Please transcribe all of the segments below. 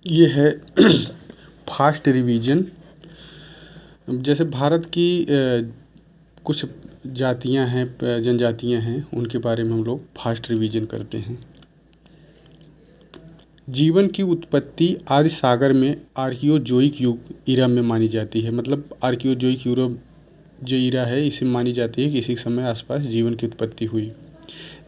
ये है fast revision. जैसे भारत की कुछ जातियां हैं, जनजातियां हैं, उनके बारे में हम लोग फास्ट रिवीजन करते हैं। जीवन की उत्पत्ति आदि सागर में आर्कियोजोइक युग इरा में मानी जाती है। मतलब आर्कियोजोइक यूरोप जो इरा है, इसे मानी जाती है कि इसी समय आसपास जीवन की उत्पत्ति हुई।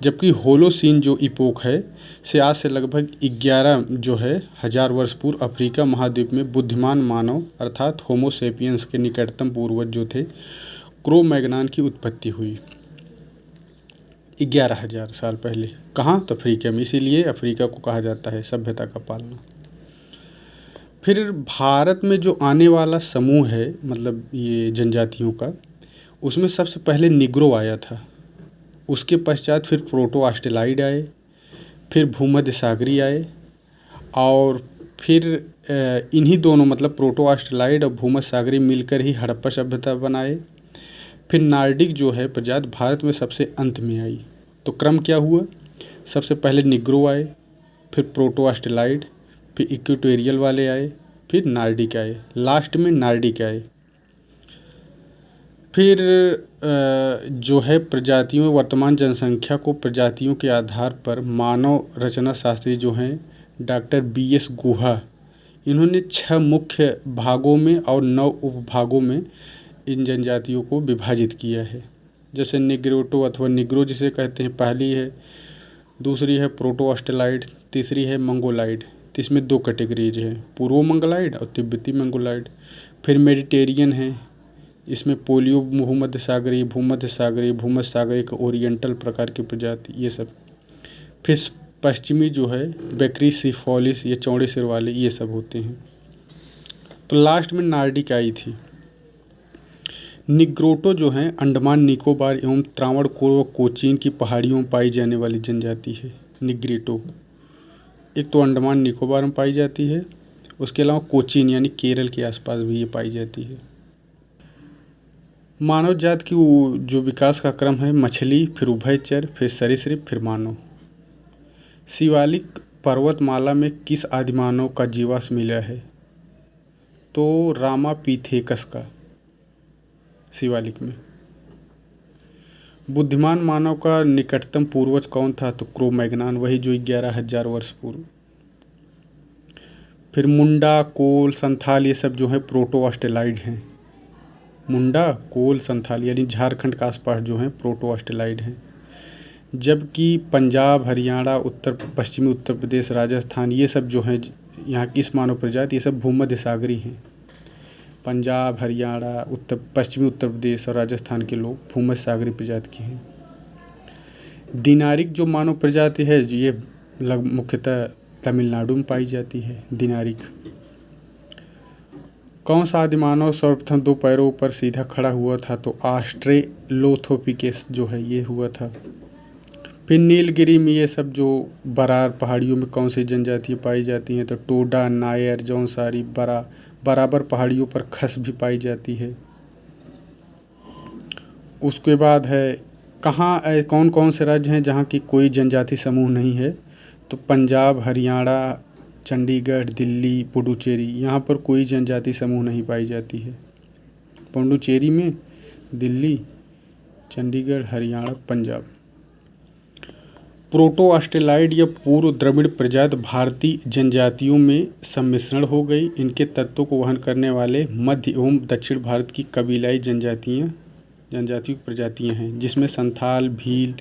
जबकि होलोसीन जो इपोक है से आज से लगभग 11 जो है हजार वर्ष पूर्व अफ्रीका महाद्वीप में बुद्धिमान मानव अर्थात होमो सेपियंस के निकटतम पूर्वज जो थे क्रो मैग्नान की उत्पत्ति हुई 11,000 साल पहले। कहाँ? तो अफ्रीका में। इसीलिए अफ्रीका को कहा जाता है सभ्यता का पालना। फिर भारत में जो आने वाला समूह है, मतलब ये जनजातियों का, उसमें सबसे पहले निग्रो आया था। उसके पश्चात फिर प्रोटो ऑस्ट्रेलाइड आए, फिर भूमध्य सागरी आए, और फिर इन्हीं दोनों मतलब प्रोटो ऑस्ट्रेलाइड और भूमध्य सागरी मिलकर ही हड़प्पा सभ्यता बनाए। फिर नार्डिक जो है प्रजाति भारत में सबसे अंत में आई। तो क्रम क्या हुआ? सबसे पहले निग्रो आए, फिर प्रोटो ऑस्ट्रेलाइड, फिर इक्वेटोरियल वाले आए, फिर नार्डिक आए, लास्ट में नार्डिक आए। फिर जो है प्रजातियों में वर्तमान जनसंख्या को प्रजातियों के आधार पर मानव रचना शास्त्री जो हैं डॉक्टर BS गुहा, इन्होंने 6 मुख्य भागों में और 9 उपभागों में इन जनजातियों को विभाजित किया है। जैसे निग्रोटो अथवा निग्रो जिसे कहते हैं पहली है, दूसरी है प्रोटो ऑस्ट्रेलाइड, तीसरी है मंगोलाइड। तो इसमें 2 कैटेगरीज हैं, पूर्व मंगोलाइड और तिब्बती मंगोलाइड। फिर मेडिटेरियन है, इसमें पोलियो भूमध्य सागरी, भूमध्य सागरी का ओरिएंटल प्रकार की प्रजाति, ये सब। फिर पश्चिमी जो है बैक्रीसिफोलिस, ये चौड़े सिर वाले, ये सब होते हैं। तो लास्ट में नार्डिक आई थी। निग्रोटो जो है अंडमान निकोबार एवं त्रावणकोर व कोचीन की पहाड़ियों में पाई जाने वाली जनजाति है निग्रोटो। एक तो अंडमान निकोबार में पाई जाती है, उसके अलावा कोचीन यानी केरल के आसपास भी ये पाई जाती है। मानव जात की जो विकास का क्रम है, मछली, फिर उभयचर, फिर सरीसृप, फिर मानव। शिवालिक पर्वतमाला में किस आदिमानव का जीवाश्म मिला है? तो रामापिथेकस का शिवालिक में। बुद्धिमान मानव का निकटतम पूर्वज कौन था? तो क्रो मैग्नान, वही जो 11,000 वर्ष पूर्व। फिर मुंडा, कोल, संथाल, ये सब जो है प्रोटो ऑस्ट्रेलाइड हैं। मुंडा, कोल, संथाल यानी झारखंड के आसपास जो हैं प्रोटो ऑस्ट्रेलाइड हैं। जबकि पंजाब, हरियाणा, पश्चिमी उत्तर प्रदेश, राजस्थान, ये सब जो हैं यहाँ की इस मानव प्रजाति, ये सब भूमध्य सागरी हैं। पंजाब, हरियाणा, पश्चिमी उत्तर प्रदेश और राजस्थान के लोग भूमध्य सागरी प्रजाति के हैं। दिनारिक जो मानव प्रजाति है ये मुख्यतः तमिलनाडु में पाई जाती है। दिनारिक। कौन सा आदिमानव सर्वप्रथम 2 पैरों पर सीधा खड़ा हुआ था? तो ऑस्ट्रेलोथोपिकेस जो है ये हुआ था। फिर नीलगिरी में ये सब जो बरार पहाड़ियों में कौन सी जनजातियाँ पाई जाती हैं? तो टोडा, नायर, जौनसारी, बराबर पहाड़ियों पर खस भी पाई जाती है। उसके बाद है कहाँ कौन कौन से राज्य हैं जहाँ की कोई जनजाति समूह नहीं है? तो पंजाब, हरियाणा, चंडीगढ़, दिल्ली, पुडुचेरी, यहाँ पर कोई जनजाति समूह नहीं पाई जाती है। पुडुचेरी में, दिल्ली, चंडीगढ़, हरियाणा, पंजाब। प्रोटो ऑस्ट्रेलाइड या पूर्व द्रविड़ प्रजाति भारतीय जनजातियों में सम्मिश्रण हो गई। इनके तत्वों को वहन करने वाले मध्य एवं दक्षिण भारत की कबीलाई जनजातियों प्रजातियां हैं, जिसमें संथाल, भील,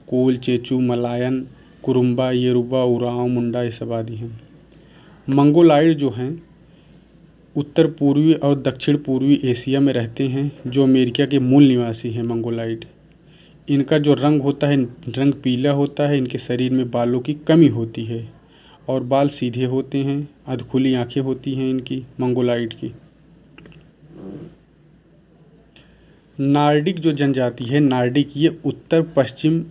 कोल, चेचू, मलायन, कुरुम्बा, येरुबा, उरांव, मुंडा, ये सब आदि हैं। मंगोलाइड जो हैं उत्तर पूर्वी और दक्षिण पूर्वी एशिया में रहते हैं, जो अमेरिका के मूल निवासी हैं। मंगोलाइड, इनका जो रंग होता है, रंग पीला होता है। इनके शरीर में बालों की कमी होती है और बाल सीधे होते हैं। अधखुली आंखें होती हैं इनकी, मंगोलाइड की। नार्डिक जो जनजाति है, नार्डिक, ये उत्तर पश्चिम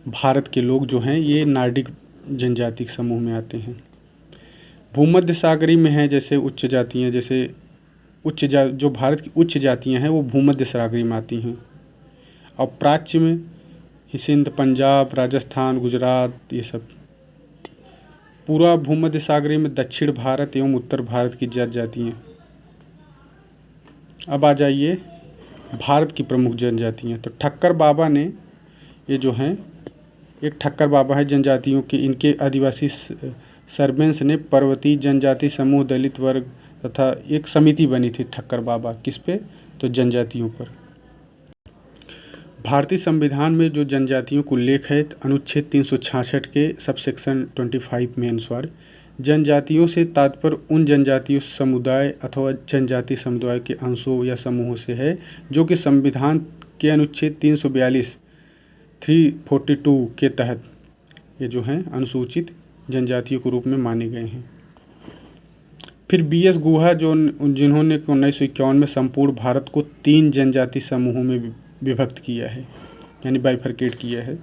भारत के लोग जो हैं ये नार्डिक जनजाति समूह में आते हैं। भूमध्य सागरी में है जैसे उच्च जातियाँ, जैसे जो भारत की उच्च जातियाँ हैं वो भूमध्य सागरी में आती हैं। और प्राच्य में सिंध, पंजाब, राजस्थान, गुजरात, ये सब। पूर्व भूमध्य सागरीय में दक्षिण भारत एवं उत्तर भारत की जनजातियाँ। अब आ जाइए भारत की प्रमुख जनजातियाँ। तो ठक्कर बाबा ने, ये जो हैं एक ठक्कर बाबा है जनजातियों के, इनके आदिवासी सरबेंस ने पर्वतीय जनजाति समूह, दलित वर्ग तथा एक समिति बनी थी ठक्कर बाबा, किस पे, तो जनजातियों पर। भारतीय संविधान में जो जनजातियों को उल्लेख है अनुच्छेद 366 के सबसेक्शन 25 में अनुसार, जनजातियों से तात्पर्य उन जनजातीय समुदाय अथवा जनजातीय समुदाय के अंशों या समूहों से है जो कि संविधान के अनुच्छेद 342 342 के तहत ये जो हैं अनुसूचित जनजातियों के रूप में माने गए हैं। फिर बीएस गुहा जिन्होंने 1951 में संपूर्ण भारत को 3 जनजाति समूहों में विभक्त किया है, यानी बाइफरकेट किया है।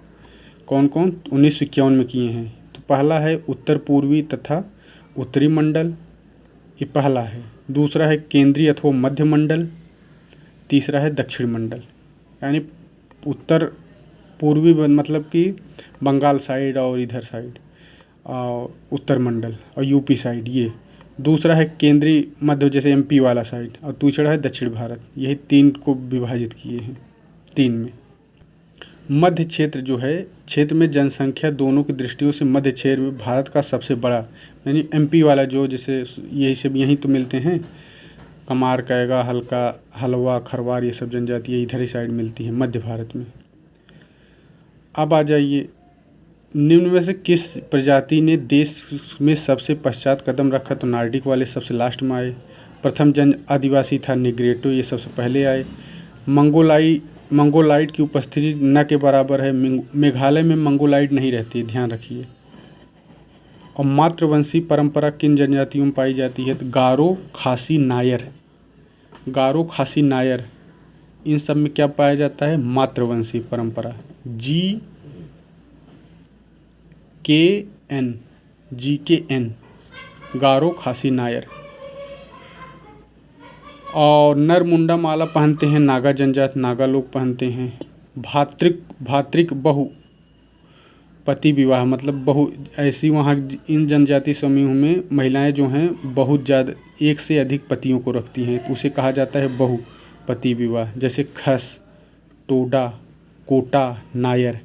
कौन कौन 1951 में किए हैं? तो पहला है उत्तर पूर्वी तथा उत्तरी मंडल, ये पहला है। दूसरा है केंद्रीय अथवा मध्य मंडल। तीसरा है दक्षिण मंडल, यानी उत्तर पूर्वी मतलब कि बंगाल साइड और इधर साइड उत्तर मंडल, और यूपी साइड ये। दूसरा है केंद्रीय मध्य, जैसे एमपी वाला साइड, और तीसरा है दक्षिण भारत। यही 3 को विभाजित किए हैं 3 में। मध्य क्षेत्र जो है, क्षेत्र में जनसंख्या दोनों की दृष्टियों से मध्य क्षेत्र में भारत का सबसे बड़ा, यानी एमपी वाला जो, जैसे यही सब यहीं तो मिलते हैं, कमार, कैगा, हल्का, हलवा, खरवार, ये सब जनजातियाँ इधर ही साइड मिलती हैं मध्य भारत में। अब आ जाइए, निम्न में से किस प्रजाति ने देश में सबसे पश्चात कदम रखा? तो नार्डिक वाले सबसे लास्ट में आए। प्रथम जन आदिवासी था निग्रेटो, ये सबसे पहले आए। मंगोलाइड की उपस्थिति न के बराबर है। मेघालय में मंगोलाइड नहीं रहती, ध्यान रखिए। और मातृवंशी परंपरा किन जनजातियों में पाई जाती है? तो गारो, खासी, नायर। गारो, खासी, नायर, इन सब में क्या पाया जाता है? मातृवंशी परंपरा। GKN, गारो, खासी, नायर। और नर मुंडा माला पहनते हैं नागा जनजात, नागा लोग पहनते हैं। भात्रिक बहुपति विवाह, मतलब ऐसी वहाँ इन जनजाति समूह में महिलाएं जो हैं बहुत ज़्यादा, एक से अधिक पतियों को रखती हैं, तो उसे कहा जाता है बहुपति विवाह। जैसे खस, टोडा, कोटा, नायर।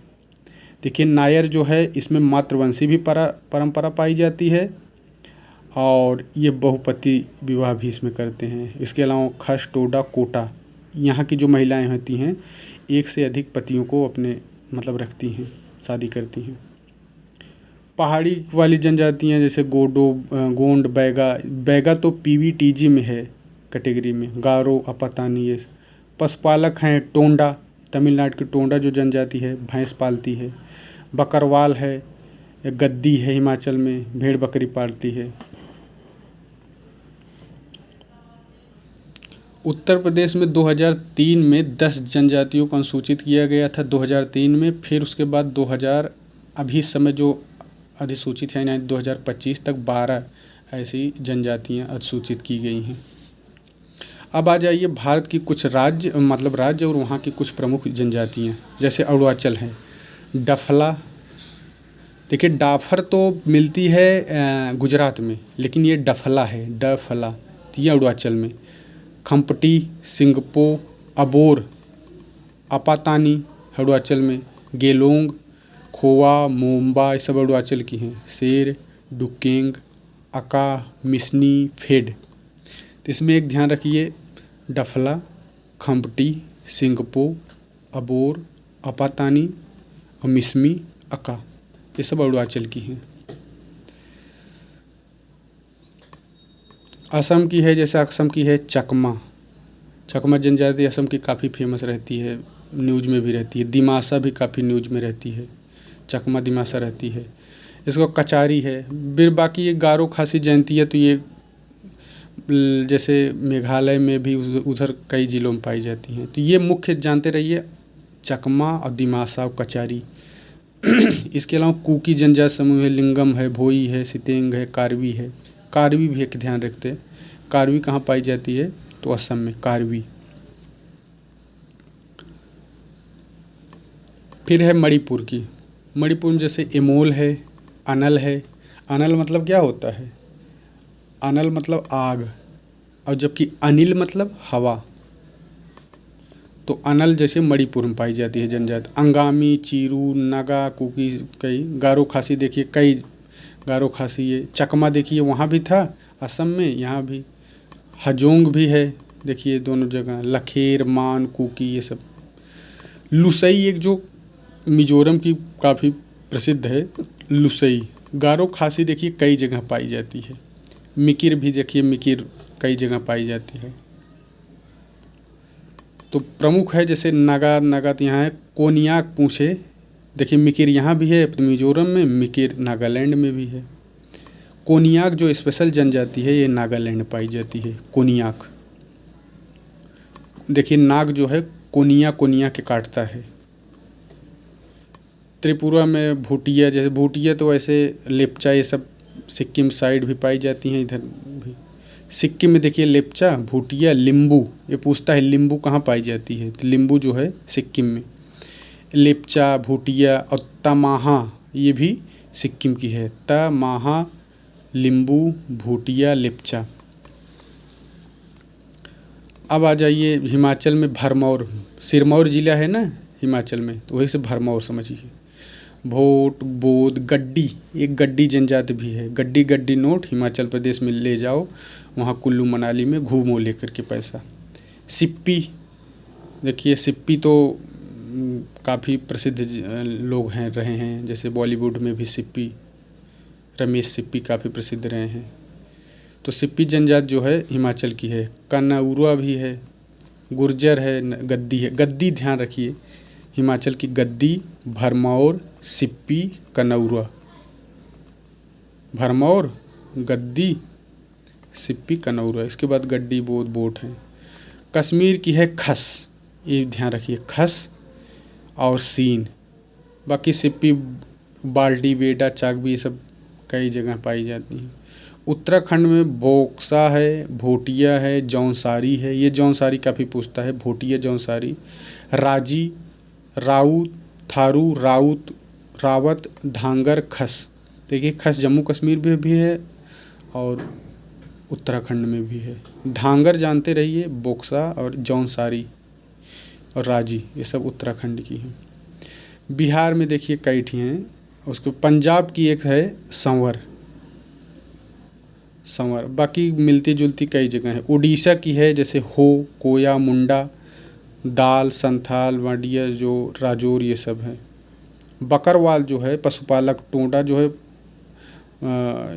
देखिए नायर जो है इसमें मातृवंशी भी परंपरा पाई जाती है, और ये बहुपति विवाह भी इसमें करते हैं। इसके अलावा खस, टोडा, कोटा, यहाँ की जो महिलाएं होती हैं एक से अधिक पतियों को अपने मतलब रखती हैं, शादी करती हैं। पहाड़ी वाली जनजातियाँ जैसे गोंड, बैगा तो PVTG में है कैटेगरी में। गारो, अपातानी, ये पशुपालक हैं। टोंडा, तमिलनाडु की टोंडा जो जनजाति है भैंस पालती है। बकरवाल है, गद्दी है हिमाचल में, भेड़ बकरी पालती है। उत्तर प्रदेश में 2003 में 10 जनजातियों को अनुसूचित किया गया था 2003 में। फिर उसके बाद 2000 अभी समय जो अधिसूचित है, यानी 2025 तक 12 ऐसी जनजातियां अधिसूचित की गई हैं। अब आ जाइए भारत की कुछ राज्य और वहाँ की कुछ प्रमुख जनजातियाँ। जैसे अरुणाचल है, डफला। देखिए डाफर तो मिलती है गुजरात में, लेकिन ये डफला है, डफला, तो ये अरुणाचल में। खम्पटी, सिंगपो, अबोर, अपातानी अरुणाचल में। गेलोंग, खोवा, मोम्बा, ये सब अरुणाचल की हैं। शेर, डुकेंग, अका, मिसनी, फेड। तो इसमें एक ध्यान रखिए, डफला, खम्पटी, सिंगपो, अबोर, अपातानी और मिसमी, अका, ये सब अरुणाचल की हैं। असम की है, जैसे असम की है चकमा जनजाति असम की काफ़ी फेमस रहती है, न्यूज़ में भी रहती है। दिमासा भी काफ़ी न्यूज़ में रहती है, चकमा दिमासा रहती है। इसको कचारी है। फिर बाकी ये गारो, खासी जयंती है, तो ये जैसे मेघालय में भी उधर कई ज़िलों में पाई जाती हैं। तो ये मुख्य जानते रहिए, चकमा और दिमासा और कचारी। इसके अलावा कुकी जनजाति समूह है, लिंगम है, भोई है, सितेंग है, कार्बी है। कार्बी भी एक ध्यान रखते हैं, कार्बी कहाँ पाई जाती है? तो असम में कार्बी। फिर है मणिपुर में जैसे एमोल है, अनल है, अनल मतलब क्या होता है? अनल मतलब आग, और जबकि अनिल मतलब हवा। तो अनल जैसे मणिपुर में पाई जाती है जनजाति। अंगामी, चीरू, नागा, कुकी, कई गारो खासी देखिए, कई गारो खासी ये चकमा देखिए वहाँ भी था असम में, यहाँ भी। हजोंग भी है देखिए दोनों जगह, लखेर, मान, कुकी ये सब। लुसई एक जो मिजोरम की काफ़ी प्रसिद्ध है, लुसई। गारो खासी देखिए कई जगह पाई जाती है। मिकिर भी देखिए, मिकिर कई जगह पाई जाती है। तो प्रमुख है जैसे नागा, नागा तो यहाँ है। कोनियाक पूछे देखिए, मिकिर यहाँ भी है मिजोरम में, मिकिर नागालैंड में भी है। कोनियाक जो स्पेशल जनजाति है ये नागालैंड में पाई जाती है, कोनियाक। देखिए नाग जो है कोनिया कोनिया के काटता है। त्रिपुरा में भूटिया, जैसे भूटिया तो ऐसे लेप्चा ये सब सिक्किम साइड भी पाई जाती हैं, इधर भी। सिक्किम में देखिए लेप्चा, भूटिया, लिम्बू। ये पूछता है लिम्बू कहाँ पाई जाती है, तो लिम्बू जो है सिक्किम में। लेप्चा, भूटिया और तमाहा ये भी सिक्किम की है। तमाहा, लिम्बू, भूटिया, लेप्चा। अब आ जाइए हिमाचल में भरमौर। सिरमौर जिला है ना हिमाचल में, तो वही से भरमौर समझिए। भोट, बोध, गड्डी, एक गड्डी जनजाति भी है। गड्डी, गड्डी नोट हिमाचल प्रदेश में ले जाओ, वहाँ कुल्लू मनाली में घूमो लेकर के पैसा। सिप्पी देखिए, सिप्पी तो काफ़ी प्रसिद्ध लोग हैं रहे हैं, जैसे बॉलीवुड में भी सिप्पी, रमेश सिप्पी काफ़ी प्रसिद्ध रहे हैं। तो सिप्पी जनजाति जो है हिमाचल की है। कनौरा भी है, गुर्जर है, गद्दी है। गद्दी ध्यान रखिए, हिमाचल की गद्दी, भरमौर, सिप्पी, कनौरा। भरमौर, गद्दी, सिप्पी, कनौरा। इसके बाद गड्डी, बोध, बोट है। कश्मीर की है खस, ये ध्यान रखिए, खस और सीन। बाकी सिप्पी, बाल्टी, बेडा, चाकबी ये सब कई जगह पाई जाती हैं। उत्तराखंड में बोक्सा है, भोटिया है, जौनसारी है। ये जौनसारी काफ़ी पूछता है, भोटिया, जौनसारी। राजी, राउत, थारू, राउत, रावत, धांगर, खस। देखिए खस जम्मू कश्मीर में भी है और उत्तराखंड में भी है। धांगर जानते रहिए, बोक्सा और जौनसारी और राजी ये सब उत्तराखंड की हैं। बिहार में देखिए कई ठी हैं। उसको पंजाब की एक है संवर, संवर। बाकी मिलती जुलती कई जगह है। उड़ीसा की है जैसे हो, कोया, मुंडा, दाल, संथाल, वाडिया, जो राजौर ये सब है। बकरवाल जो है पशुपालक, टोडा जो है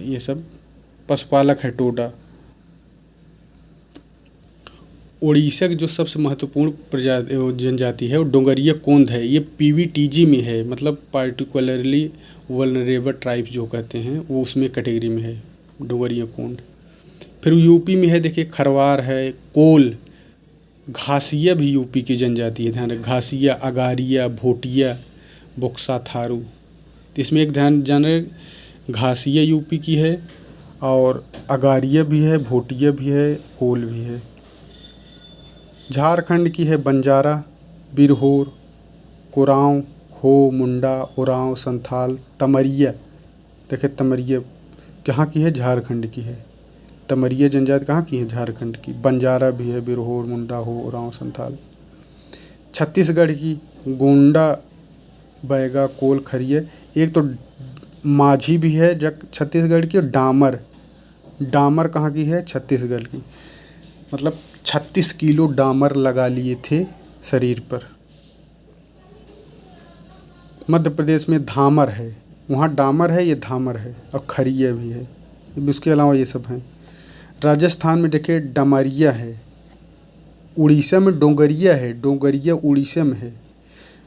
ये सब पशुपालक है, टोडा। उड़ीसा की जो सबसे महत्वपूर्ण प्रजाति जनजाति है वो डोंगरिया कोंद है। ये पीवीटीजी में है, मतलब पार्टिकुलरली वल्नरेबल ट्राइब्स जो कहते हैं वो उसमें कैटेगरी में है, डोंगरिया कोंड। फिर यूपी में है देखिए खरवार है, कोल। घासिया भी यूपी की जनजाति है, ध्यान रखें। घासिया, अगारिया, भोटिया, बोक्सा, थारू। तो इसमें एक ध्यान जाने, घासिया यूपी की है और अगारिया भी है, भोटिया भी है, कोल भी है। झारखंड की है बंजारा, बिरहोर, कोरांव, हो, मुंडा, उरांव, संथाल, तमरिया। देखिए तमरिया कहाँ की है, झारखंड की है। तमरिया जनजाति कहाँ की है, झारखंड की। बंजारा भी है, बिरहोर, मुंडा, हो, उरांव, संथाल। छत्तीसगढ़ की गोंडा, बैगा, कोल, खरिया। एक तो माझी भी है छत्तीसगढ़ की, और डामर। डामर कहाँ की है, छत्तीसगढ़ की। मतलब 36 किलो डामर लगा लिए थे शरीर पर। मध्य प्रदेश में धामर है, वहाँ डामर है, ये धामर है, और खरिया भी है। इसके अलावा ये सब हैं। राजस्थान में देखिए डमरिया है। उड़ीसा में डोंगरिया है, डोंगरिया उड़ीसा में है,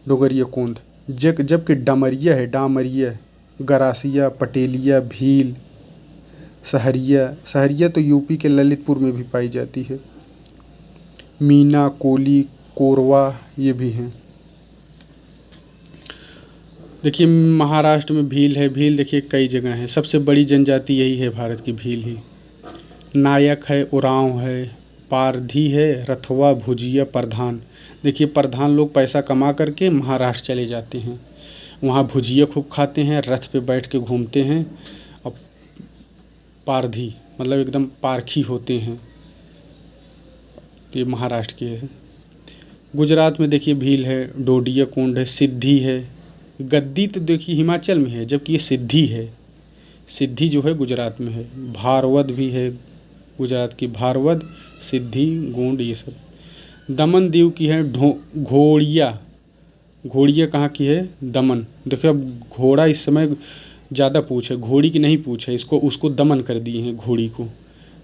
डोंगरिया कोंद। जबकि डमरिया है, डामरिया, गरासिया, पटेलिया, भील, सहरिया। सहरिया तो यूपी के ललितपुर में भी पाई जाती है। मीना, कोली, कोरवा ये भी हैं। देखिए महाराष्ट्र में भील है। भील देखिए कई जगह है, सबसे बड़ी जनजाति यही है भारत की, भील ही। नायक है, उरांव है, पारधी है, रथवा, भुजिया, प्रधान। देखिए प्रधान लोग पैसा कमा करके महाराष्ट्र चले जाते हैं, वहाँ भुजिया खूब खाते हैं, रथ पे बैठ के घूमते हैं, और पारधी मतलब एकदम पारखी होते हैं, तो ये महाराष्ट्र के है। गुजरात में देखिए भील है, डोडिया कुंड है, सिद्धि है। गद्दी तो देखिए हिमाचल में है, जबकि ये सिद्धि है। सिद्धि जो है गुजरात में है। भारवद भी है गुजरात की, भारवद, सिद्धि, गोंड, ये सब। दमन दीव की है घोड़िया। घोड़िया कहाँ की है? दमन। देखो अब घोड़ा इस समय ज़्यादा पूछ है, घोड़ी की नहीं पूछ है, इसको उसको दमन कर दिए हैं घोड़ी को।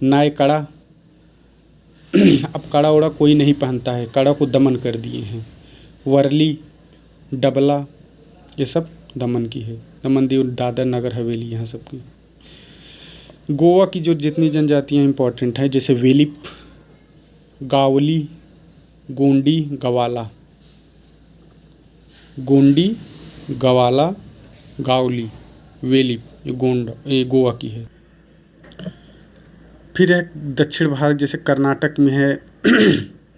नाय कड़ा, अब कड़ा उड़ा कोई नहीं पहनता है, कड़ा को दमन कर दिए हैं। वर्ली, डबला, ये सब दमन की है। दमन दीव, दादर नगर हवेली, यहाँ सब की। गोवा की जो जितनी जनजातियाँ इंपॉर्टेंट हैं, जैसे वेलिप, गावली, गोंडी, गवाला। गोंडी, गवाला, गावली, वेलिप, ये गोवा की है। फिर है दक्षिण भारत, जैसे कर्नाटक में है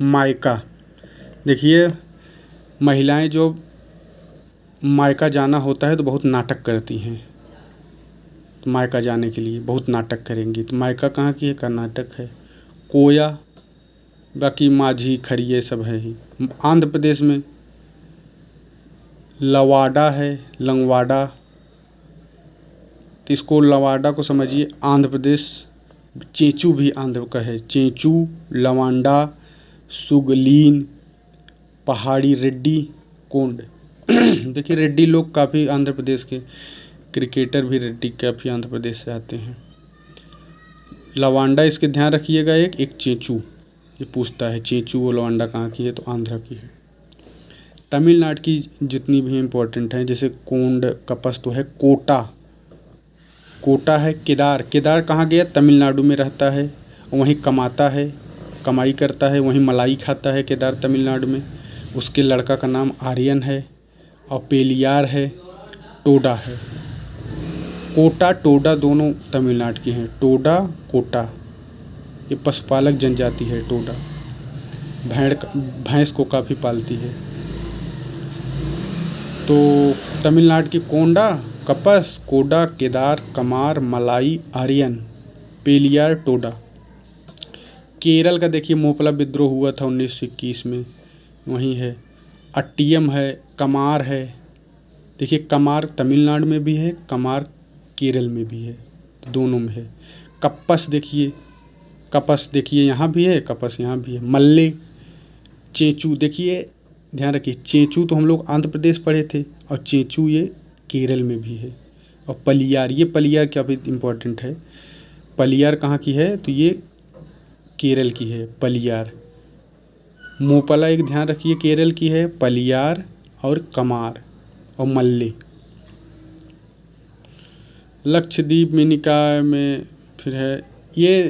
मायका। देखिए महिलाएं जो मायका जाना होता है तो बहुत नाटक करती हैं, तो मायका जाने के लिए बहुत नाटक करेंगी। तो मायका कहाँ की है? कर्नाटक है। कोया, बाकी माझी, खरी, ये सब है ही। आंध्र प्रदेश में लवाडा है, लंगवाडा। तो इसको लवाडा को समझिए आंध्र प्रदेश। चेंचू भी आंध्र का है। चेंचू, लवांडा, सुगलीन, पहाड़ी रेड्डी, कोंड। देखिए रेड्डी लोग काफ़ी आंध्र प्रदेश के क्रिकेटर भी रेड्डी काफ़ी आंध्र प्रदेश से आते हैं। लवांडा इसके ध्यान रखिएगा। एक चेंचू, ये पूछता है चेंचू और लवांडा कहाँ की है, तो आंध्रा की है। तमिलनाडु की जितनी भी इम्पोर्टेंट हैं, जैसे कोंड, कपस, तो है कोटा। कोटा है। केदार, केदार कहाँ गया? तमिलनाडु में रहता है, वहीं कमाता है, कमाई करता है, वहीं मलाई खाता है केदार, तमिलनाडु में। उसके लड़का का नाम आर्यन है। और पेलियार है, टोडा है। कोटा, टोडा दोनों तमिलनाडु के हैं। टोडा, कोटा, ये पशुपालक जनजाति है। टोडा भैंस को काफ़ी पालती है। तो तमिलनाडु की कोंडा, कपस, कोडा, केदार, कमार, मलाई, आर्यन, पेलियार, टोडा। केरल का देखिए मोपला विद्रोह हुआ था 1921 में, वहीं है। अट्टियम है, कमार है। देखिए कमार तमिलनाडु में भी है, कमार केरल में भी है, दोनों में है। कपस देखिए, कपस देखिए यहाँ भी है, कपस यहाँ भी है। मल्ले, चेंचू, देखिए ध्यान रखिए, चेंचू तो हम लोग आंध्र प्रदेश पढ़े थे, और चेंचू ये केरल में भी है। और पलियार, ये पलियार क्या भी इम्पोर्टेंट है। पलियार कहाँ की है? तो ये केरल की है, पलियार। मोपला एक ध्यान रखिए केरल की है, पलियार और कमार और मल्ले। लक्षद्वीप में निकाय में फिर है, ये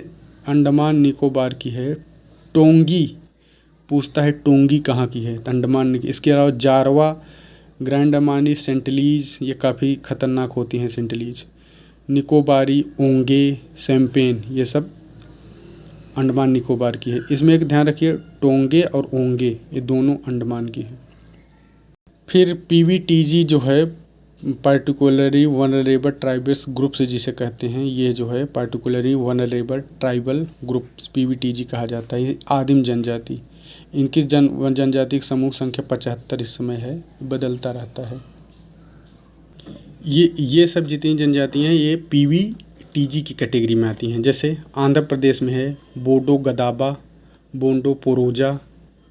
अंडमान निकोबार की है। टोंगी पूछता है, टोंगी कहाँ की है? अंडमान। इसके अलावा जारवा, ग्रैंड अमानी, सेंटलीज, ये काफ़ी ख़तरनाक होती हैं सेंटलीज। निकोबारी, ओंगे, सैम्पेन, ये सब अंडमान निकोबार की है। इसमें एक ध्यान रखिए, टोंगे और ओंगे ये दोनों अंडमान की है। फिर पीवीटीजी जो है, पार्टिकुलरली वनरेबल ट्राइबल्स ग्रुप्स जिसे कहते हैं, ये जो है particularly vulnerable tribal groups PVTG कहा जाता है। ये आदिम जनजाति, इनकी जनजाति की समूह संख्या 75 इस समय है, बदलता रहता है। ये सब जितनी जनजातियाँ हैं ये पीवीटीजी की कैटेगरी में आती हैं। जैसे आंध्र प्रदेश में है बोडो गदाबा, बोंडो पोरोजा,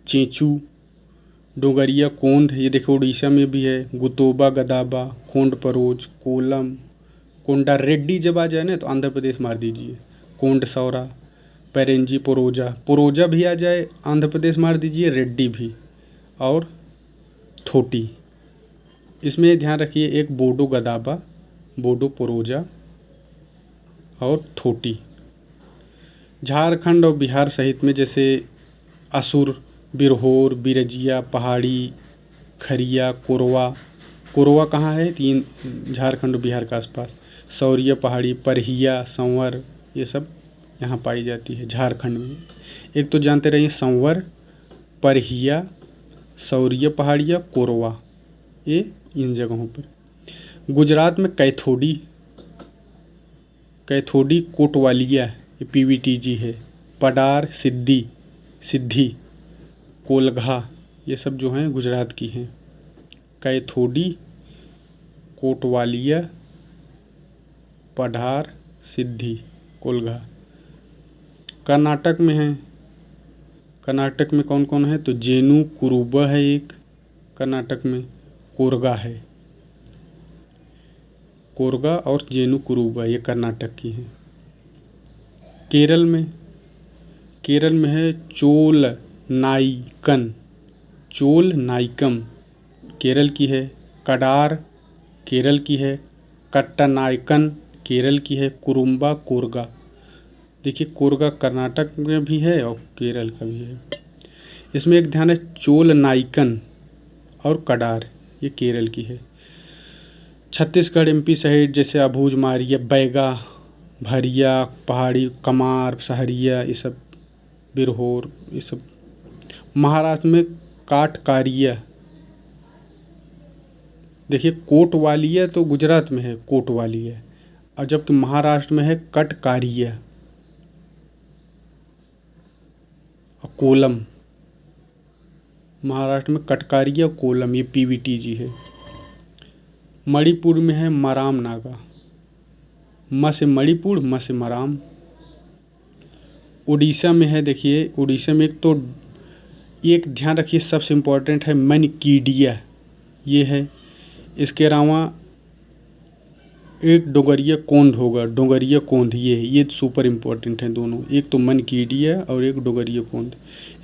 चेंचू, डोगरिया, कोंड, ये देखो उड़ीसा में भी है। गुतोबा गदाबा, कोंड परोज, कोलम, कोंडा रेड्डी जब आ जाए ना तो आंध्र प्रदेश मार दीजिए। कोंड सौरा, पेरेंजी, पोरोजा, पोरोजा भी आ जाए आंध्र प्रदेश मार दीजिए, रेड्डी भी। और थोटी, इसमें ध्यान रखिए, एक बोडो गदाबा, बोडो पोरोजा और थोटी। झारखंड और बिहार सहित में जैसे असुर, बिरहोर, बिरजिया, पहाड़ी, खरिया, कोरवा। कोरवा कहाँ है? तीन, झारखंड और बिहार के आसपास। सौरिया पहाड़ी, परहिया, संवर, ये सब यहाँ पाई जाती है झारखंड में। एक तो जानते रहिए संवर, परहिया, सौरिया पहाड़िया, कोरवा, ये इन जगहों पर। गुजरात में कैथोडी, कैथोडी कोटवालिया ये पीवीटीजी है। पडार सिद्धि सिद्धि कोलघा ये सब जो हैं गुजरात की हैं। कैथोडी कोटवालिया पढ़ार सिद्धि कोलघा। कर्नाटक में है। कर्नाटक में कौन कौन है तो जेनु कुरुबा है एक कर्नाटक में, कोरगा है। कोरगा और जेनु कुरुबा ये कर्नाटक की हैं। केरल में है चोल नाइकन, चोल नाइकम केरल की है। कडार केरल की है। कट्टानायकन केरल की है। कुरुम्बा कोरगा, देखिए कोरगा कर्नाटक में भी है और केरल का भी है। इसमें एक ध्यान है चोल नाइकन और कडार ये केरल की है। छत्तीसगढ़ एमपी साइड जैसे अबूझ मारिया बैगा भरिया पहाड़ी कमार सहरिया ये सब बिरहोर ये सब। महाराष्ट्र में काटकारिया, देखिए कोटवालिया तो गुजरात में है कोटवालिया, और जबकि महाराष्ट्र में है कटकारिया। और कोलम महाराष्ट्र में कटकारिया कोलम ये पीवीटीजी है। मणिपुर में है मराम नागा, म से मणिपुर म से मराम। उड़ीसा में है, देखिए उड़ीसा में एक ध्यान रखिए सबसे इम्पोर्टेंट है मनकीडिया ये है। इसके अलावा एक डोगरिया कोंध होगा, डोगरिया कोंध ये सुपर इम्पोर्टेंट हैं दोनों, एक तो मनकीडिया और एक डोगरिया कोंध।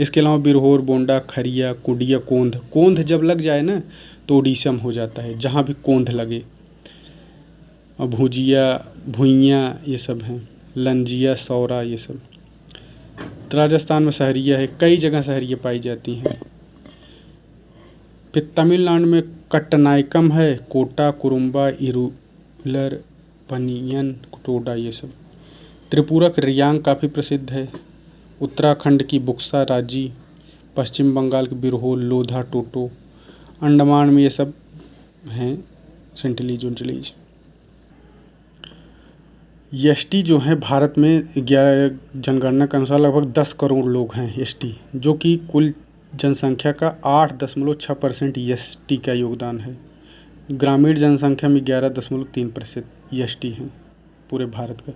इसके अलावा बिरहोर बोंडा खरिया कुडिया कोंध, कोंध जब लग जाए ना तो उड़ीसा में हो जाता है जहाँ भी कोंध लगे। और भुजिया भुइयाँ ये सब हैं, लंजिया सौरा ये सब। तो राजस्थान में सहरिया है, कई जगह सहरिया पाई जाती हैं। फिर तमिलनाडु में कट्टनायकम है, कोटा कुरुम्बा इरुलर पनियन टोडा ये सब। त्रिपुरा का रियांग काफ़ी प्रसिद्ध है। उत्तराखंड की बुक्सा राजी, पश्चिम बंगाल के बिरहोर लोधा टोटो। अंडमान में ये सब हैं सेंटिलीज उंचलीज। एसटी जो है भारत में 11 जनगणना के अनुसार लगभग 10 करोड़ लोग हैं एसटी, जो कि कुल जनसंख्या का 8.6% एसटी का योगदान है। ग्रामीण जनसंख्या में 11.3% एसटी हैं पूरे भारत का।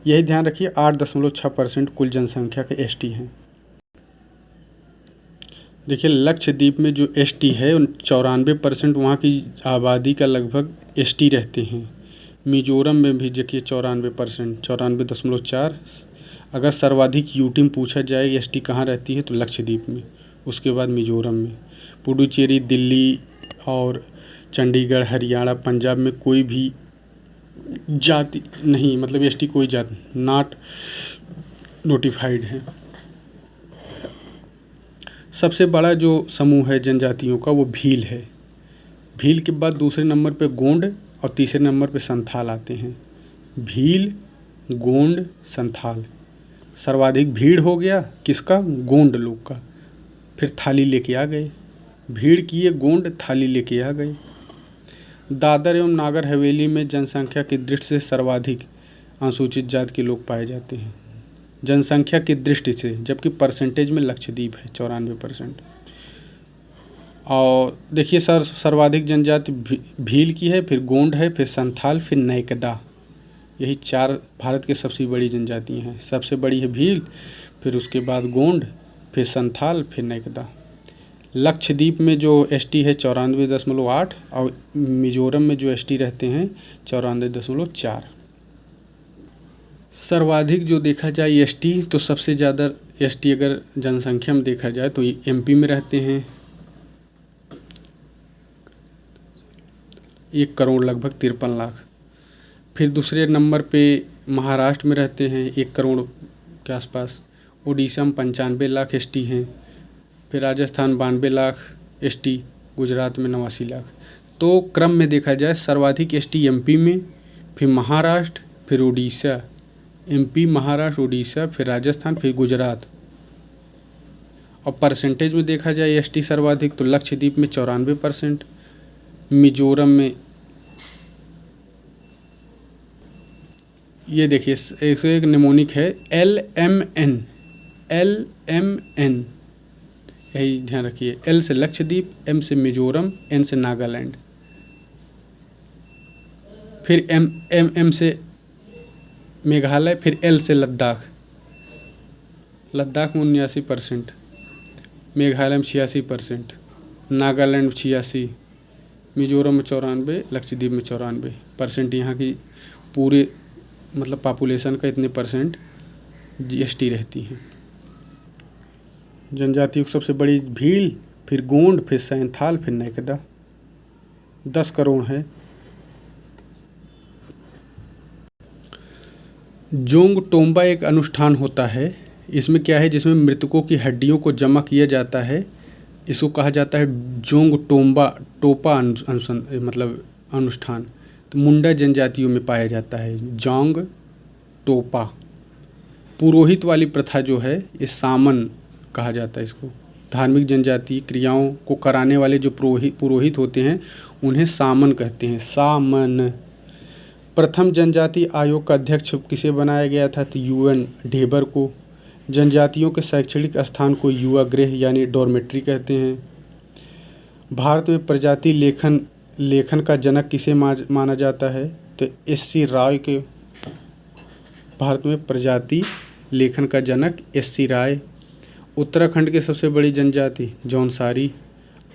यही ध्यान रखिए 8.6% कुल जनसंख्या के एसटी हैं। देखिए लक्षद्वीप में जो एसटी है 94% वहाँ की आबादी का लगभग एसटी रहते हैं। मिजोरम में भी देखिए 94%, 94.4। अगर सर्वाधिक यूटी में पूछा जाए एसटी कहाँ रहती है तो लक्षद्वीप में, उसके बाद मिजोरम में। पुडुचेरी दिल्ली और चंडीगढ़ हरियाणा पंजाब में कोई भी जाति नहीं, मतलब एसटी कोई जाति नॉट नोटिफाइड है। सबसे बड़ा जो समूह है जनजातियों का वो भील है। भील के बाद दूसरे नंबर पे गोंड और तीसरे नंबर पे संथाल आते हैं। भील गोंड संथाल। सर्वाधिक भीड़ हो गया किसका, गोंड लोग का, फिर थाली लेके आ गए। भीड़ किए गोंड, थाली लेके आ गए। दादर एवं नागर हवेली में जनसंख्या की दृष्टि से सर्वाधिक अनुसूचित जाति के लोग पाए जाते हैं जनसंख्या की दृष्टि से, जबकि परसेंटेज में लक्षद्वीप है 94%। और देखिए सर्वाधिक जनजाति भील की है, फिर गोंड है, फिर संथाल, फिर नैकदा। यही 4 भारत के सबसे बड़ी जनजातियाँ हैं। सबसे बड़ी है भील, फिर उसके बाद गोंड, फिर संथाल, फिर नैकदा। लक्षद्वीप में जो एसटी है 94.8 और मिजोरम में जो एसटी रहते हैं 94.4। सर्वाधिक जो देखा जाए एसटी तो सबसे ज़्यादा एसटी अगर जनसंख्या में देखा जाए तो एमपी में रहते हैं 1 करोड़ लगभग 53 लाख। फिर दूसरे नंबर पे महाराष्ट्र में रहते हैं 1 करोड़ के आसपास। उड़ीसा में 95 लाख एसटी हैं। फिर राजस्थान 92 लाख एसटी, गुजरात में 89 लाख। तो क्रम में देखा जाए सर्वाधिक एसटी एमपी में, फिर महाराष्ट्र, फिर उड़ीसा। एमपी महाराष्ट्र उड़ीसा, फिर राजस्थान, फिर गुजरात। और परसेंटेज में देखा जाए एसटी सर्वाधिक तो लक्षद्वीप में 94%, मिजोरम में ये देखिए 101 निमोनिक है LMN, LMN, यही ध्यान रखिए। L से लक्षद्वीप, M से मिजोरम, N से नागालैंड, फिर M से मेघालय, फिर L से लद्दाख। लद्दाख में 79%, मेघालय में 86%, नागालैंड में 86%, मिजोरम में 94%, लक्षद्वीप में 94%। यहाँ की पूरे मतलब पॉपुलेशन का इतने परसेंट GST रहती हैं। जनजातियों की सबसे बड़ी भील, फिर गोंड, फिर सैंथाल, फिर नैकदा, 10 करोड़ है। जोंग टोम्बा एक अनुष्ठान होता है। इसमें क्या है, जिसमें मृतकों की हड्डियों को जमा किया जाता है। इसको कहा जाता है जोंग टोपा मतलब अनुष्ठान। तो मुंडा जनजातियों में पाया जाता है जोंग टोपा। पुरोहित वाली प्रथा जो है ये सामन कहा जाता है इसको। धार्मिक जनजातीय क्रियाओं को कराने वाले जो पुरोहित होते हैं उन्हें सामन कहते हैं, सामन। प्रथम जनजाति आयोग का अध्यक्ष किसे बनाया गया था, तो UN ढेबर को। जनजातियों के शैक्षणिक स्थान को युवा गृह यानी डॉर्मेट्री कहते हैं। भारत में प्रजाति लेखन का जनक किसे माना जाता है, तो SC राय के। भारत में प्रजाति लेखन का जनक SC राय। उत्तराखंड के सबसे बड़ी जनजाति जौनसारी।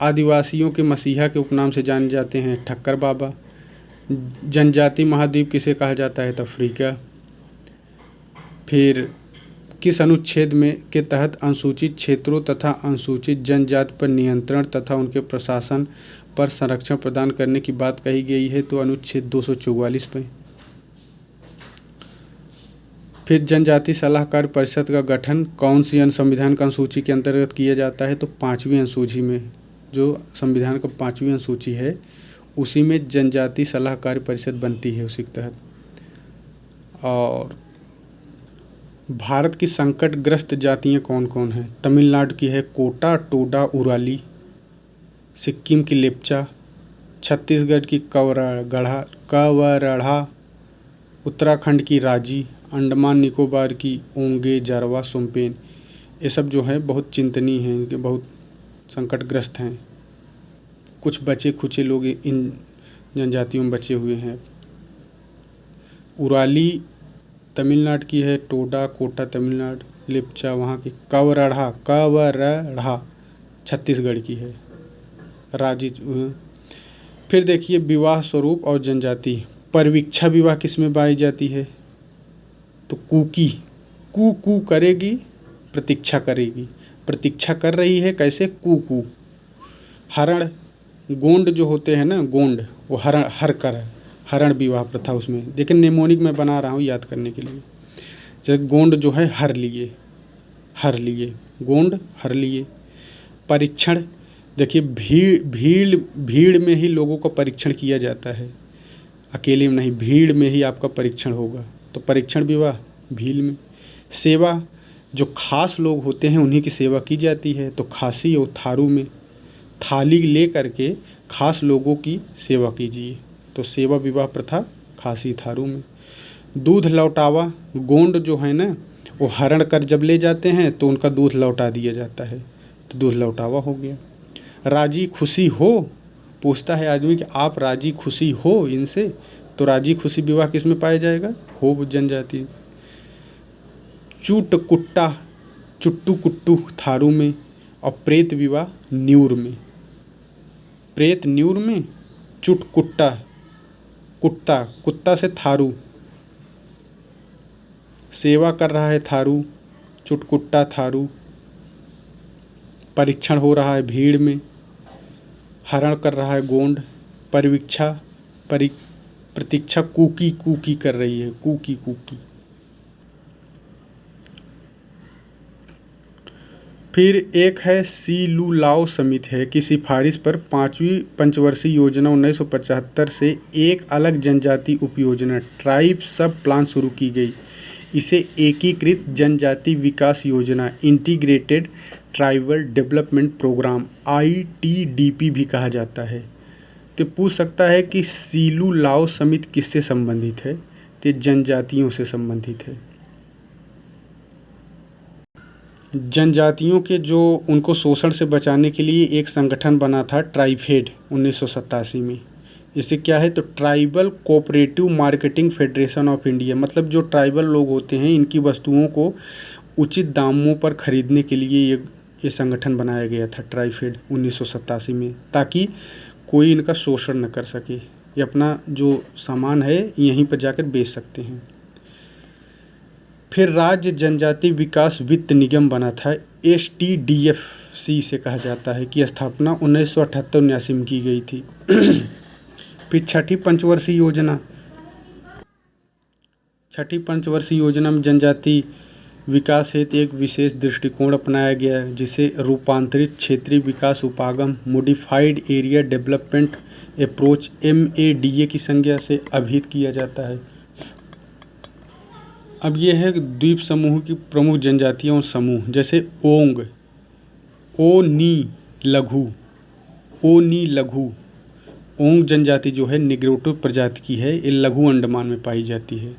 आदिवासियों के मसीहा के उपनाम से जाने जाते हैं ठक्कर बाबा। जनजाति महाद्वीप किसे कहा जाता है, तो अफ्रीका। फिर किस अनुच्छेद में के तहत अनुसूचित क्षेत्रों तथा अनुसूचित जनजाति पर नियंत्रण तथा उनके प्रशासन पर संरक्षण प्रदान करने की बात कही गई है, तो अनुच्छेद 244 पे। फिर जनजाति सलाहकार परिषद का गठन कौन सी संविधान का अनुसूची के अंतर्गत किया जाता है, तो 5वीं अनुसूची में। जो संविधान का 5वीं अनुसूची है उसी में जनजाति सलाहकार परिषद बनती है, उसी के तहत। और भारत की संकटग्रस्त जातियाँ कौन कौन हैं, तमिलनाडु की है कोटा, टोडा, उराली। सिक्किम की लेप्चा। छत्तीसगढ़ की कवरढ़ा। उत्तराखंड की राजी। अंडमान निकोबार की ओंगे, जारवा, सोमपेन। ये सब जो है बहुत चिंतनीय हैं, इनके बहुत संकटग्रस्त हैं। कुछ बचे खुचे लोग इन जनजातियों में बचे हुए हैं। उराली तमिलनाडु की है, टोडा कोटा तमिलनाडु, लेप्चा वहाँ की। कवरढ़ा छत्तीसगढ़ की है, राजी। फिर देखिए विवाह स्वरूप और जनजाति। परिवीक्षा विवाह किस में पाई जाती है, तो कुकी। कू करेगी, प्रतीक्षा करेगी, प्रतीक्षा कर रही है, कैसे, कू। हरण गोंड जो होते हैं ना, गोंड वो हरण विवाह प्रथा उसमें। लेकिन निमोनिक में बना रहा हूँ याद करने के लिए। जैसे गोंड जो है हर लिए, गोंड हर लिए। परीक्षण देखिए भीड़ में ही लोगों का परीक्षण किया जाता है, अकेले में नहीं, भीड़ में ही आपका परीक्षण होगा, तो परीक्षण विवाह भीड़ में। सेवा जो खास लोग होते हैं उन्हीं की सेवा की जाती है, तो खासी और थारू में। थाली ले करके खास लोगों की सेवा कीजिए, तो सेवा विवाह प्रथा खासी थारू में। दूध लौटावा गोंड जो है ना वो हरण कर जब ले जाते हैं तो उनका दूध लौटा दिया जाता है, तो दूध लौटावा हो गया। राजी खुशी हो पूछता है आदमी कि आप राजी खुशी हो इनसे, तो राजी खुशी विवाह किस में पाया जाएगा, हो जनजाति। चुट्टू कुट्टू थारू में। और प्रेत विवाह न्यूर में। प्रेत न्यूर में, कुत्ता से थारू, सेवा कर रहा है थारू, चुटकुट्टा थारू। परीक्षण हो रहा है भीड़ में, हरण कर रहा है गोंड। प्रतीक्षा कुकी कर रही है, कुकी। फिर एक है सीलूलाओ समिति है की सिफारिश पर 5वीं पंचवर्षीय योजना 1975 से एक अलग जनजाति उपयोजना ट्राइब सब प्लान शुरू की गई। इसे एकीकृत जनजाति विकास योजना integrated tribal development programme ITDP भी कहा जाता है। तो पूछ सकता है कि सीलूलाओ समिति किससे संबंधित है, ते जनजातियों से संबंधित है। जनजातियों के जो उनको शोषण से बचाने के लिए एक संगठन बना था ट्राइफेड 1987 में। इसे क्या है तो tribal cooperative marketing federation of India, मतलब जो ट्राइबल लोग होते हैं इनकी वस्तुओं को उचित दामों पर खरीदने के लिए ये संगठन बनाया गया था ट्राइफेड 1987 में, ताकि कोई इनका शोषण न कर सके। ये अपना जो सामान है यहीं पर जाकर बेच सकते हैं। फिर राज्य जनजाति विकास वित्त निगम बना था, STDFC से कहा जाता है, कि स्थापना 1978-79 में की गई थी। फिर छठी पंचवर्षीय योजना में जनजाति विकास हेतु एक विशेष दृष्टिकोण अपनाया गया, जिसे रूपांतरित क्षेत्रीय विकास उपागम modified area development approach MADA की संज्ञा से अभिहित किया जाता है। अब ये है द्वीप समूह की प्रमुख जनजातियाँ और समूह, जैसे ओंग, ओनी लघु। ओंग जनजाति जो है निग्रोटो प्रजाति की है, ये लघु अंडमान में पाई जाती है।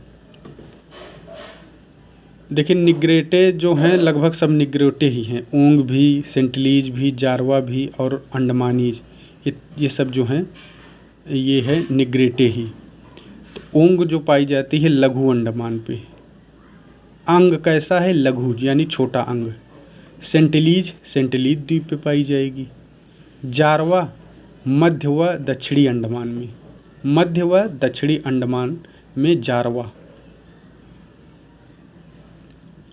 देखिए निग्रेटे जो हैं लगभग सब निग्रोटे ही हैं, ओंग भी, सेंटिलीज भी, जारवा भी और अंडमानीज, ये सब जो हैं ये है निग्रेटे ही। तो ओंग जो पाई जाती है लघु अंडमान पे। अंग कैसा है? लघु यानी छोटा अंग। सेंटिलीज द्वीप पे पाई जाएगी। जारवा मध्य व दक्षिणी अंडमान में जारवा।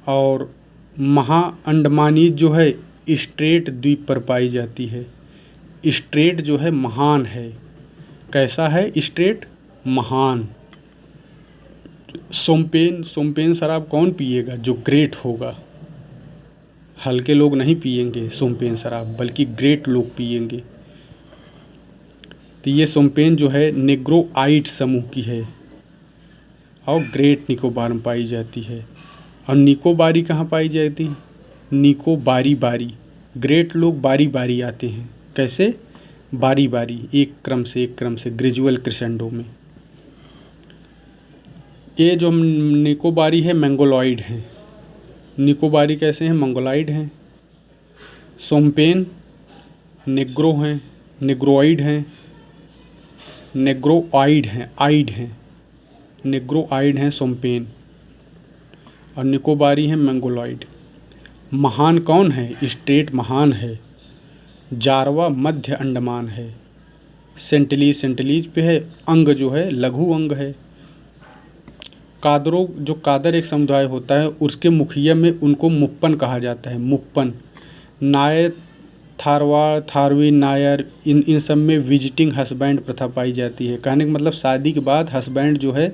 और महा अंडमानीज जो है स्ट्रेट द्वीप पर पाई जाती है। स्ट्रेट जो है महान है। कैसा है स्ट्रेट? महान। सोम्पेन शराब कौन पिएगा? जो ग्रेट होगा। हल्के लोग नहीं पिएंगे सोम्पेन शराब, बल्कि ग्रेट लोग पिएंगे। तो ये सोम्पेन जो है नेग्रोआइड समूह की है और ग्रेट निकोबार में पाई जाती है। और निकोबारी कहाँ पाई जाती है? बारी। ग्रेट लोग बारी आते हैं। कैसे? बारी, एक क्रम से ग्रेजुअल क्रिसेंडो में। ये जो निकोबारी है मंगोलॉइड हैं। निकोबारी कैसे हैं? मंगोलॉइड हैं। सोम्पेन नेग्रो हैं, नेग्रोइड हैं, नेग्रोआइड हैं सोम्पेन। और निकोबारी हैं मंगोलॉइड। महान कौन है? स्ट्रेट महान है। जारवा मध्य अंडमान है। सेंटिलीज पे है। अंग जो है लघु अंग है। कादर एक समुदाय होता है, उसके मुखिया में उनको मुप्पन कहा जाता है। मुप्पन। नायर, थारवाड़, थारवी, नायर, इन सब में विजिटिंग हस्बैंड प्रथा पाई जाती है। कहने का मतलब शादी के बाद हस्बैंड जो है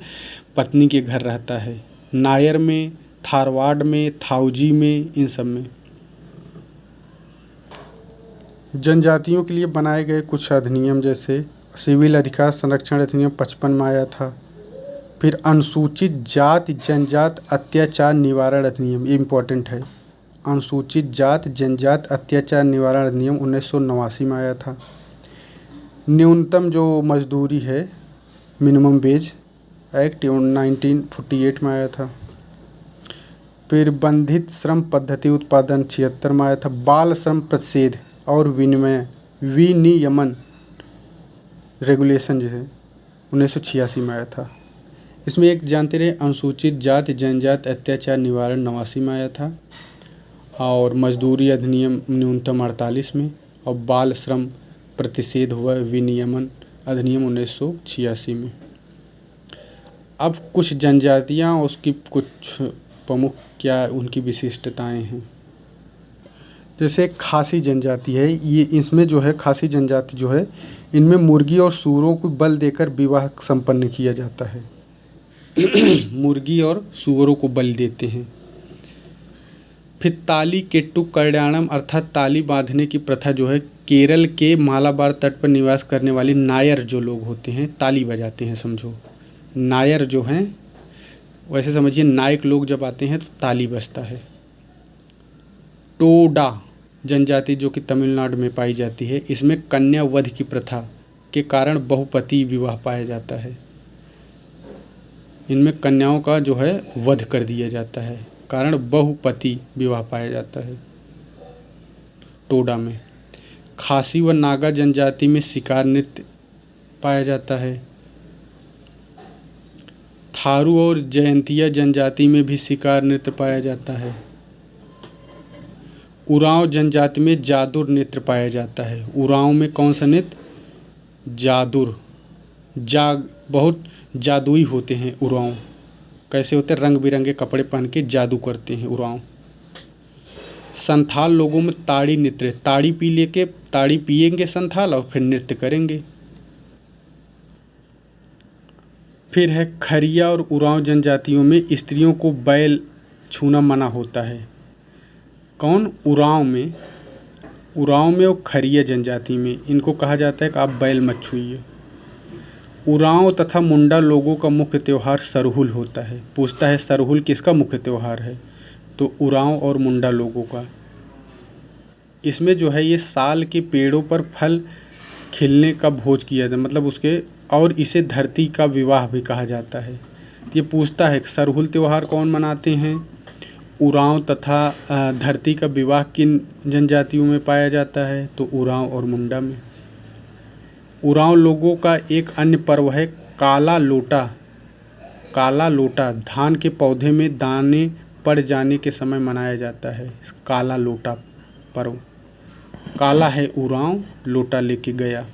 पत्नी के घर रहता है। नायर में, थारवाड़ में, थाउजी में, इन सब में। जनजातियों के लिए बनाए गए कुछ अधिनियम, जैसे सिविल अधिकार संरक्षण अधिनियम 55 में आया था। फिर अनुसूचित जाति जनजात अत्याचार निवारण अधिनियम, ये इम्पोर्टेंट है। अनुसूचित जात जनजात अत्याचार निवारण अधिनियम 1989 में आया था। न्यूनतम जो मजदूरी है मिनिमम वेज एक्ट 1948 में आया था। फिर बंधित श्रम पद्धति उत्पादन 76 में आया था। बाल श्रम प्रतिषेध और विनियमन रेगुलेशन जो है 1986 में आया था। इसमें एक जानते रहे अनुसूचित जाति जनजात अत्याचार निवारण 89 में आया था। और मजदूरी अधिनियम न्यूनतम 48 में। और बाल श्रम प्रतिषेध हुआ विनियमन अधिनियम 1986 में। अब कुछ जनजातियाँ, उसकी कुछ प्रमुख क्या उनकी विशिष्टताएं हैं। जैसे खासी जनजाति है, ये इसमें जो है खासी जनजाति जो है इनमें मुर्गी और सूअरों को बल देकर विवाह संपन्न किया जाता है। मुर्गी और सूअरों को बल देते हैं। फिर ताली केट्टू कल्याणम अर्थात ताली बांधने की प्रथा जो है केरल के मालाबार तट पर निवास करने वाली नायर जो लोग होते हैं ताली बजाते हैं, समझो। नायर जो हैं वैसे समझिए नायक लोग जब आते हैं तो ताली बजता है। टोडा जनजाति जो कि तमिलनाडु में पाई जाती है, इसमें कन्या वध की प्रथा के कारण बहुपति विवाह पाया जाता है। इनमें कन्याओं का जो है वध कर दिया जाता है, कारण बहुपति विवाह पाया जाता है। टोडा में खासी व नागा जनजाति में शिकार नृत्य पाया जाता है। थारू और जयंतिया जनजाति में भी शिकार नृत्य पाया जाता है। उरांव जनजाति में जादुर नृत्य पाया जाता है। उरांव में कौन सा नृत्य? जादुर। बहुत जादुई होते हैं उरांव। कैसे होते हैं? रंग बिरंगे कपड़े पहन के जादू करते हैं उरांव। संथाल लोगों में ताड़ी नृत्य, ताड़ी पिएंगे संथाल और फिर नृत्य करेंगे। फिर है खरिया और उरांव जनजातियों में स्त्रियों को बैल छूना मना होता है। कौन? उरांव में और खरिया जनजाति में इनको कहा जाता है कि आप बैल मत छूइए। उरांव तथा मुंडा लोगों का मुख्य त्यौहार सरहुल होता है। पूछता है सरहुल किसका मुख्य त्यौहार है? तो उरांव और मुंडा लोगों का। इसमें जो है ये साल के पेड़ों पर फल खिलने का भोज किया जाता है, मतलब उसके, और इसे धरती का विवाह भी कहा जाता है। ये पूछता है सरहुल त्यौहार कौन मनाते हैं? उरांव तथा धरती का विवाह किन जनजातियों में पाया जाता है? तो उरांव और मुंडा में। उरांव लोगों का एक अन्य पर्व है काला लोटा। काला लोटा धान के पौधे में दाने पड़ जाने के समय मनाया जाता है। काला लोटा पर्व। काला है उरांव, लोटा लेके गया।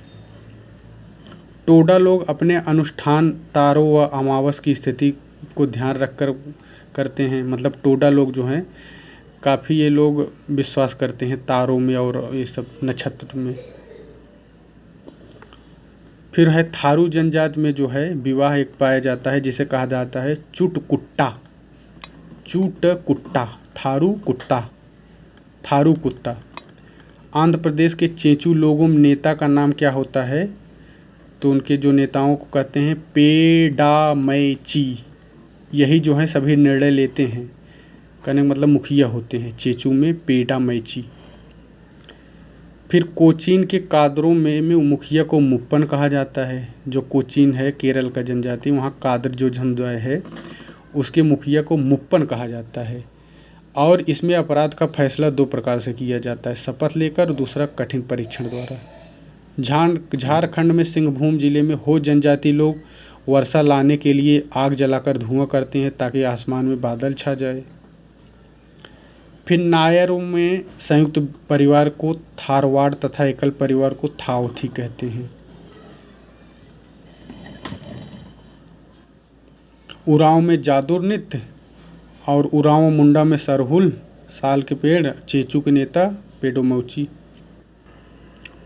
टोडा लोग अपने अनुष्ठान तारों व अमावस की स्थिति को ध्यान रखकर करते हैं। मतलब टोडा लोग जो हैं काफ़ी ये लोग विश्वास करते हैं तारों में और ये सब नक्षत्र में। फिर है थारू जनजाति में जो है विवाह एक पाया जाता है जिसे कहा जाता है चुटकुट्टा। थारू कुत्ता। आंध्र प्रदेश के चेंचू लोगों में नेता का नाम क्या होता है? तो उनके जो नेताओं को कहते हैं पेडामैची। यही जो है सभी निर्णय लेते हैं, कहने का मतलब मुखिया होते हैं। चेंचू में पेडामैची। फिर कोचीन के कादरों में मुखिया को मुप्पन कहा जाता है। जो कोचीन है केरल का जनजाति, वहाँ कादर जो समुदाय है उसके मुखिया को मुप्पन कहा जाता है। और इसमें अपराध का फैसला दो प्रकार से किया जाता है, शपथ लेकर और दूसरा कठिन परीक्षण द्वारा। झारखंड में सिंहभूम जिले में हो जनजाति लोग वर्षा लाने के लिए आग जलाकर धुआं करते हैं ताकि आसमान में बादल छा जाए। फिर नायरों में संयुक्त परिवार को थारवाड़ तथा एकल परिवार को थावथी कहते हैं। उरांव में जादुर नृत्य और उरांव मुंडा में सरहुल, साल के पेड़, चेंचू के नेता पेडोमौची।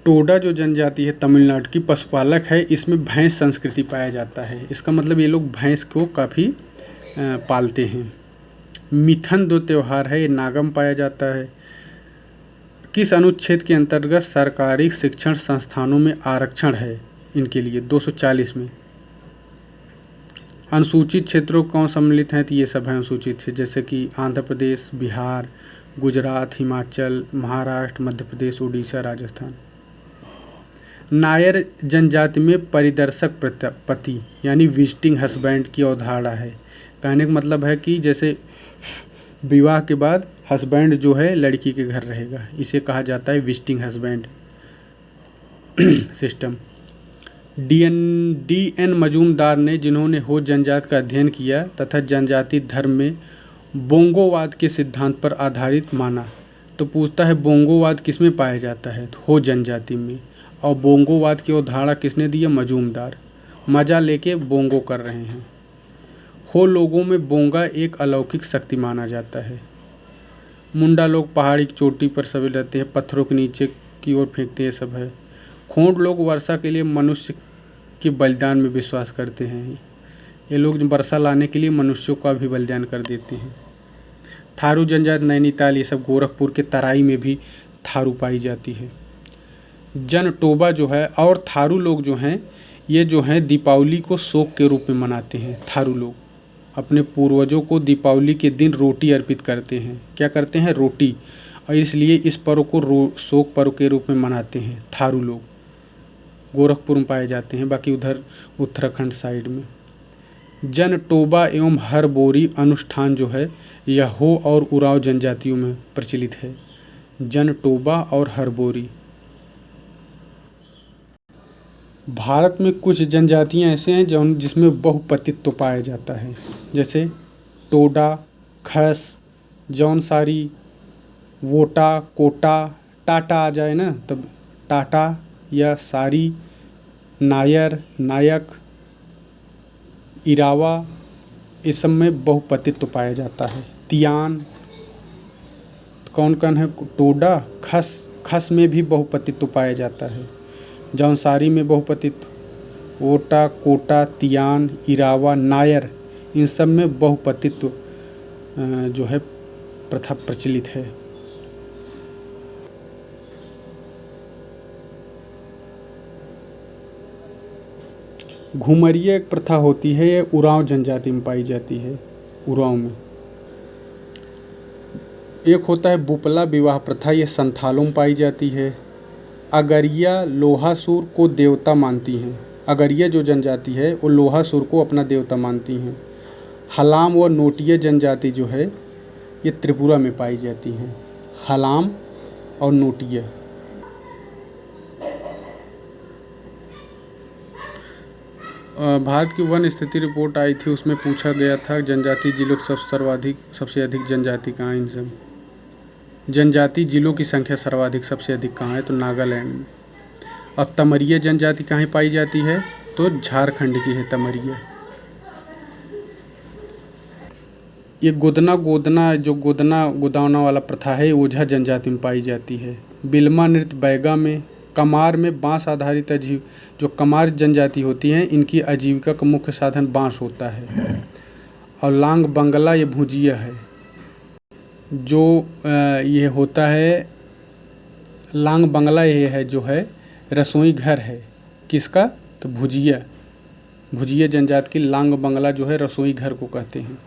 टोडा जो जनजाति है तमिलनाडु की पशुपालक है। इसमें भैंस संस्कृति पाया जाता है। इसका मतलब ये लोग भैंस को काफ़ी पालते हैं। मिथन दो त्यौहार है, ये नागम पाया जाता है। किस अनुच्छेद के अंतर्गत सरकारी शिक्षण संस्थानों में आरक्षण है इनके लिए? 240 में। अनुसूचित क्षेत्रों कौन सम्मिलित हैं? तो ये सब हैं अनुसूचित क्षेत्र, जैसे कि आंध्र प्रदेश, बिहार, गुजरात, हिमाचल, महाराष्ट्र, मध्य प्रदेश, उड़ीसा, राजस्थान। नायर जनजाति में परिदर्शक पति यानी विजिटिंग हस्बैंड की अवधारणा है। कहने का मतलब है कि जैसे विवाह के बाद हस्बैंड जो है लड़की के घर रहेगा, इसे कहा जाता है visiting husband system. DN. Majumdar ने, जिन्होंने हो जनजाति का अध्ययन किया तथा जनजाति धर्म में बोंगोवाद के सिद्धांत पर आधारित माना, तो पूछता है बोंगोवाद किस में पाया जाता है? तो हो जनजाति में। और बोंगोवाद की अवधारणा किसने दी है? मजूमदार। मजा लेके बोंगो कर रहे हैं। हो लोगों में बोंगा एक अलौकिक शक्ति माना जाता है। मुंडा लोग पहाड़ी की चोटी पर सभी रहते हैं, पत्थरों के नीचे की ओर फेंकते हैं, सब है। खोंड लोग वर्षा के लिए मनुष्य के बलिदान में विश्वास करते हैं। ये लोग वर्षा लाने के लिए मनुष्यों का भी बलिदान कर देते हैं। थारू जनजाति नैनीताल, ये सब गोरखपुर के तराई में भी थारू पाई जाती है। जन टोबा जो है और थारू लोग जो हैं, ये जो हैं दीपावली को शोक के रूप में मनाते हैं। थारू लोग अपने पूर्वजों को दीपावली के दिन रोटी अर्पित करते हैं। क्या करते हैं? रोटी। और इसलिए इस पर्व को शोक पर्व के रूप में मनाते हैं। थारू लोग गोरखपुर में पाए जाते हैं, बाकी उधर उत्तराखंड साइड में। जन टोबा एवं हरबोरी अनुष्ठान जो है यह हो और उरांव जनजातियों में प्रचलित है। जन टोबा और हरबोरी। भारत में कुछ जनजातियां ऐसे हैं जिसमें बहुपतित्व पाया जाता है, जैसे टोडा, खस, जौनसारी, वोटा, कोटा, टाटा आ जाए ना तब टाटा या सारी, नायर, नायक, इरावा, इस सब में बहुपतित्व पाया जाता है। तियान, कौन कौन है? टोडा, खस में भी बहुपतित्व पाया जाता है। जौनसारी में बहुपतित्व, वोटा, कोटा, तियान, इरावा, नायर, इन सब में बहुपतित्व जो है प्रथा प्रचलित है। घुमरिया एक प्रथा होती है, ये उरांव जनजाति में पाई जाती है। उरांव में एक होता है बुपला विवाह प्रथा, ये संथालों में पाई जाती है। अगरिया लोहासुर को देवता मानती हैं। अगरिया जो जनजाति है वो लोहासुर को अपना देवता मानती हैं। हलाम व नोटिया जनजाति जो है ये त्रिपुरा में पाई जाती हैं। हलाम और नोटिया। भारत की वन स्थिति रिपोर्ट आई थी, उसमें पूछा गया था जनजाति जिलों सबसे अधिक जनजाति कहाँ है। इनसे जनजाति जिलों की संख्या सर्वाधिक सबसे अधिक कहाँ है, तो नागालैंड में। और तमरिया जनजाति कहाँ पाई जाती है, तो झारखंड की है तमरिया। ये गोदना वाला प्रथा है, ओझा जनजाति में पाई जाती है। बिल्मा नृत्य बैगा में। कमार में बांस आधारित जो कमार जनजाति होती हैं इनकी आजीविका का मुख्य साधन बांस होता है। और लांग बंगला ये भुजिया है। जो ये होता है लांग बंगला, ये है जो है रसोई घर है किसका, तो भुजिया जनजाति की लांग बंगला जो है रसोई घर को कहते हैं।